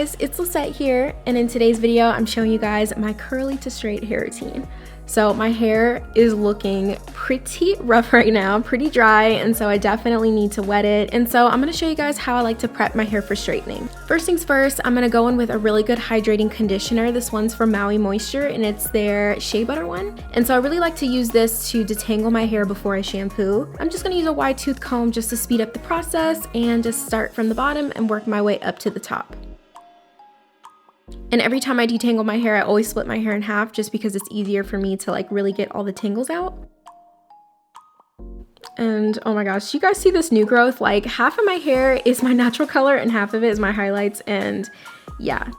guys, it's Lisette here, and in today's video I'm showing you guys my curly to straight hair routine. So my hair is looking pretty rough right now, pretty dry, and so I definitely need to wet it. And so I'm going to show you guys how I like to prep my hair for straightening. First things first, I'm going to go in with a really good hydrating conditioner. This one's from Maui Moisture and it's their shea butter one. And so I really like to use this to detangle my hair before I shampoo. I'm just going to use a wide tooth comb just to speed up the process and just start from the bottom and work my way up to the top. And every time I detangle my hair, I always split my hair in half just because it's easier for me to like really get all the tangles out. And oh my gosh, you guys see this new growth? Like half of my hair is my natural color and half of it is my highlights, and yeah.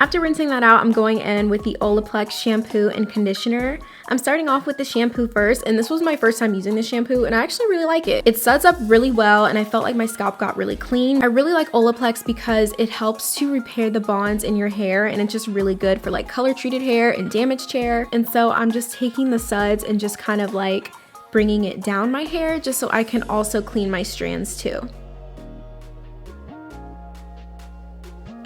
After rinsing that out, I'm going in with the Olaplex shampoo and conditioner. I'm starting off with the shampoo first, and this was my first time using this shampoo, and I actually really like it. It suds up really well, and I felt like my scalp got really clean. I really like Olaplex because it helps to repair the bonds in your hair, and it's just really good for like color treated hair and damaged hair. And so I'm just taking the suds and just kind of like bringing it down my hair just so I can also clean my strands too.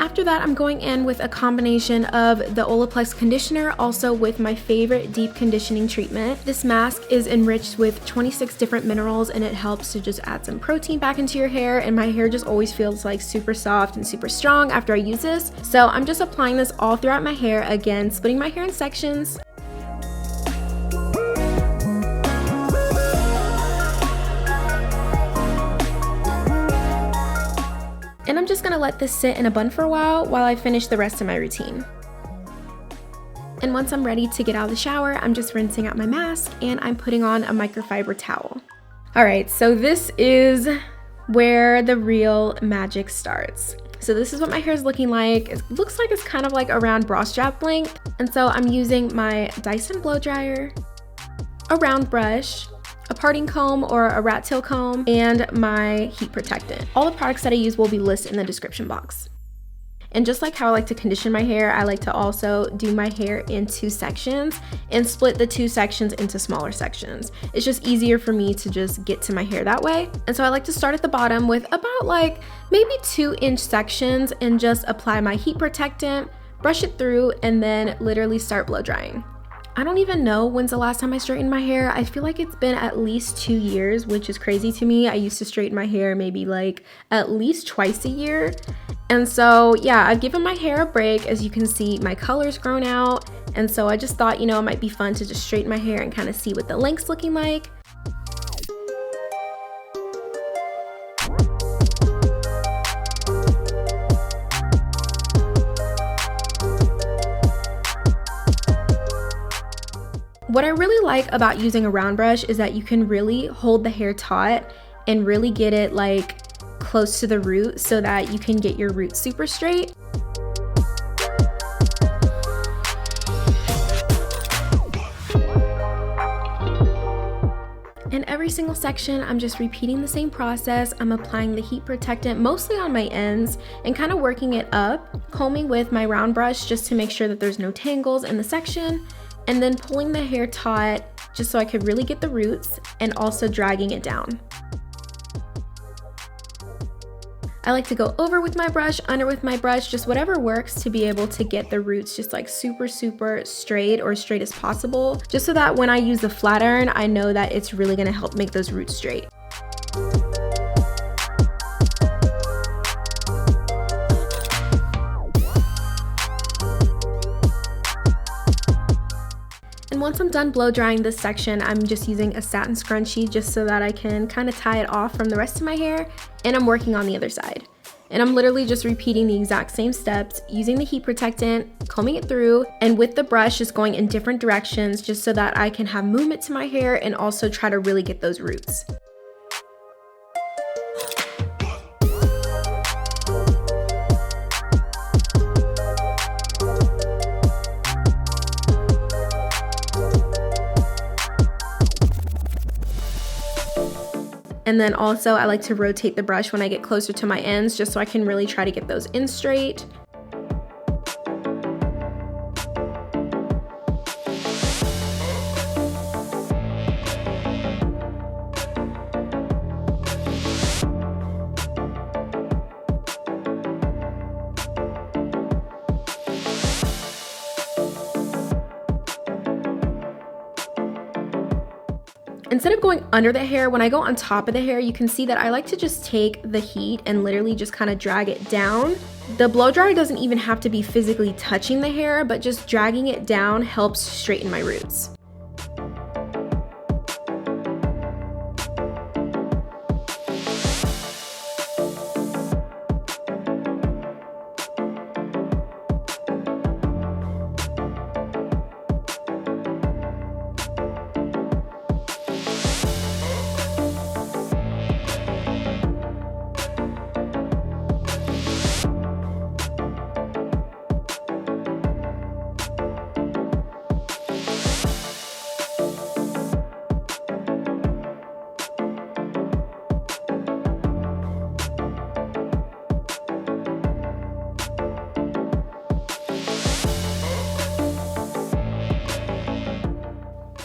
After that, I'm going in with a combination of the Olaplex conditioner, also with my favorite deep conditioning treatment. This mask is enriched with 26 different minerals, and it helps to just add some protein back into your hair, and my hair just always feels like super soft and super strong after I use this. So I'm just applying this all throughout my hair, again, splitting my hair in sections. And I'm just gonna let this sit in a bun for a while I finish the rest of my routine. And once I'm ready to get out of the shower, I'm just rinsing out my mask and I'm putting on a microfiber towel. All right, so this is where the real magic starts. So this is what my hair is looking like. It looks like it's kind of like around bra strap length. And so I'm using my Dyson blow dryer, a round brush, a parting comb or a rat tail comb, and my heat protectant. All the products that I use will be listed in the description box. And just like how I like to condition my hair, I like to also do my hair in two sections and split the two sections into smaller sections. It's just easier for me to just get to my hair that way. And so I like to start at the bottom with about like maybe 2-inch sections and just apply my heat protectant, brush it through, and then literally start blow drying. I don't even know when's the last time I straightened my hair. I feel like it's been at least 2 years, which is crazy to me. I used to straighten my hair maybe like at least twice a year. And so yeah, I've given my hair a break. As you can see, my color's grown out. And so I just thought, you know, it might be fun to just straighten my hair and kind of see what the length's looking like. What I really like about using a round brush is that you can really hold the hair taut and really get it like close to the root so that you can get your roots super straight. In every single section, I'm just repeating the same process. I'm applying the heat protectant mostly on my ends and kind of working it up, combing with my round brush just to make sure that there's no tangles in the section, and then pulling the hair taut just so I could really get the roots and also dragging it down. I like to go over with my brush, under with my brush, just whatever works to be able to get the roots just like super straight or straight as possible, just so that when I use the flat iron, I know that it's really gonna help make those roots straight. And once I'm done blow drying this section, I'm just using a satin scrunchie just so that I can kind of tie it off from the rest of my hair, and I'm working on the other side. And I'm literally just repeating the exact same steps, using the heat protectant, combing it through, and with the brush just going in different directions just so that I can have movement to my hair and also try to really get those roots. And then also I like to rotate the brush when I get closer to my ends just so I can really try to get those in straight. Instead of going under the hair, when I go on top of the hair, you can see that I like to just take the heat and literally just kind of drag it down. The blow dryer doesn't even have to be physically touching the hair, but just dragging it down helps straighten my roots.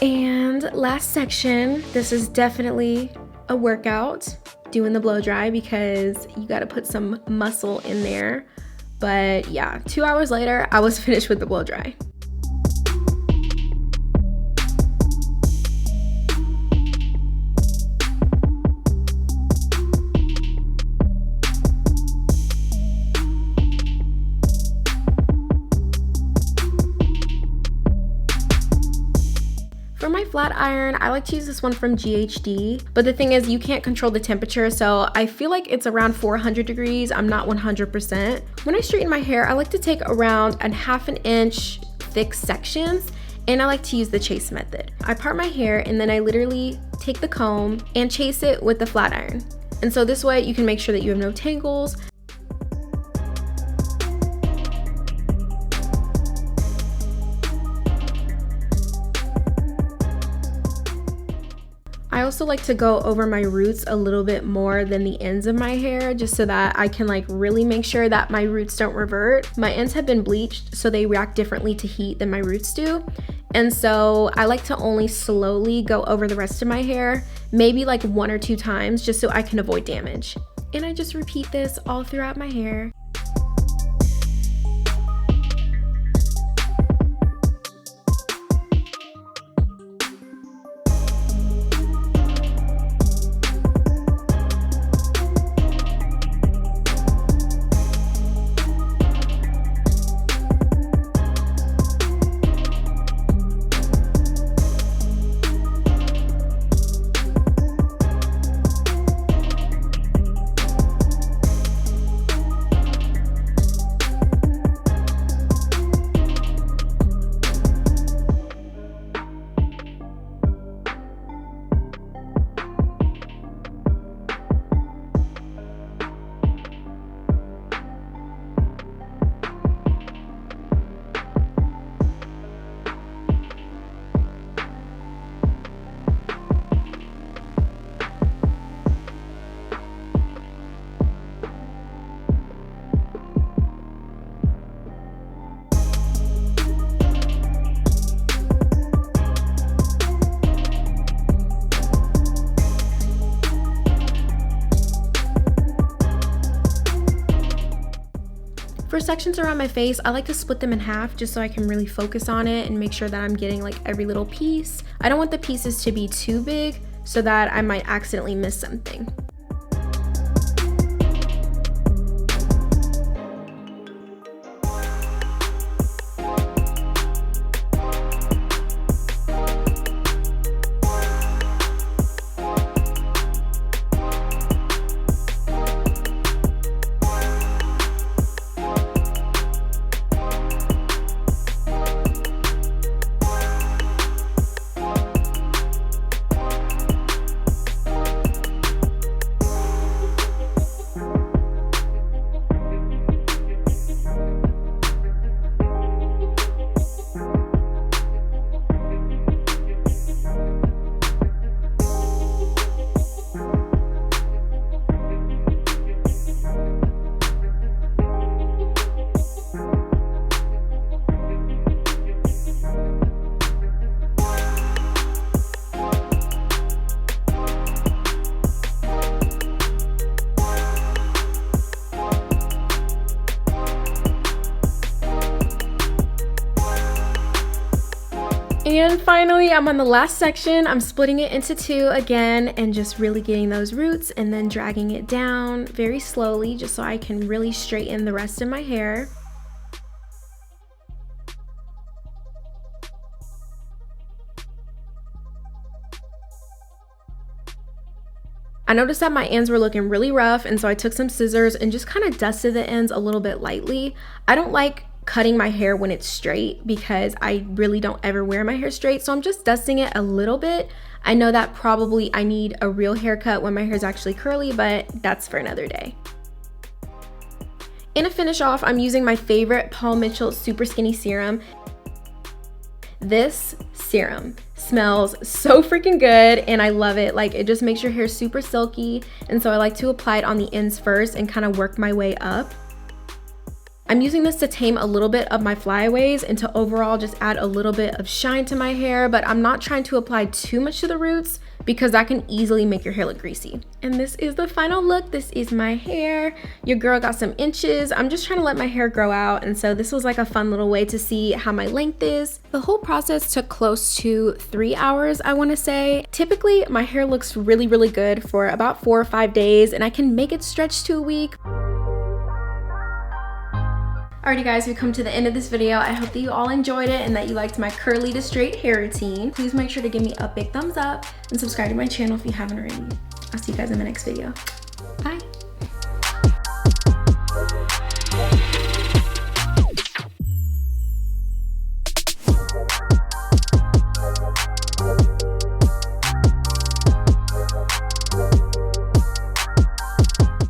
And last section, this is definitely a workout, doing the blow dry, because you got to put some muscle in there. But yeah, 2 hours later, I was finished with the blow dry. For my flat iron, I like to use this one from GHD, but the thing is you can't control the temperature, so I feel like it's around 400 degrees. I'm not 100%. When I straighten my hair, I like to take around a 1/2 inch thick sections, and I like to use the chase method. I part my hair and then I literally take the comb and chase it with the flat iron. And so this way you can make sure that you have no tangles. I also like to go over my roots a little bit more than the ends of my hair, just so that I can like really make sure that my roots don't revert. My ends have been bleached, so they react differently to heat than my roots do. And so I like to only slowly go over the rest of my hair, maybe like 1 or 2 times, just so I can avoid damage. And I just repeat this all throughout my hair. For sections around my face, I like to split them in half just so I can really focus on it and make sure that I'm getting like every little piece. I don't want the pieces to be too big so that I might accidentally miss something. And finally, I'm on the last section. I'm splitting it into two again and just really getting those roots and then dragging it down very slowly just so I can really straighten the rest of my hair. I noticed that my ends were looking really rough, and so I took some scissors and just kind of dusted the ends a little bit lightly. I don't like cutting my hair when it's straight because I really don't ever wear my hair straight, so I'm just dusting it a little bit. I know that probably I need a real haircut when my hair is actually curly, but that's for another day. And to finish off, I'm using my favorite Paul Mitchell Super Skinny Serum. This serum smells so freaking good and I love it. Like, it just makes your hair super silky, and so I like to apply it on the ends first and kind of work my way up. I'm using this to tame a little bit of my flyaways and to overall just add a little bit of shine to my hair, but I'm not trying to apply too much to the roots because that can easily make your hair look greasy. And this is the final look. This is my hair. Your girl got some inches. I'm just trying to let my hair grow out, and so this was like a fun little way to see how my length is. The whole process took close to 3 hours, I want to say. Typically, my hair looks really, really good for about 4 or 5 days, and I can make it stretch to a week. Alrighty guys, we've come to the end of this video. I hope that you all enjoyed it and that you liked my curly to straight hair routine. Please make sure to give me a big thumbs up and subscribe to my channel if you haven't already. I'll see you guys in the next video. Bye.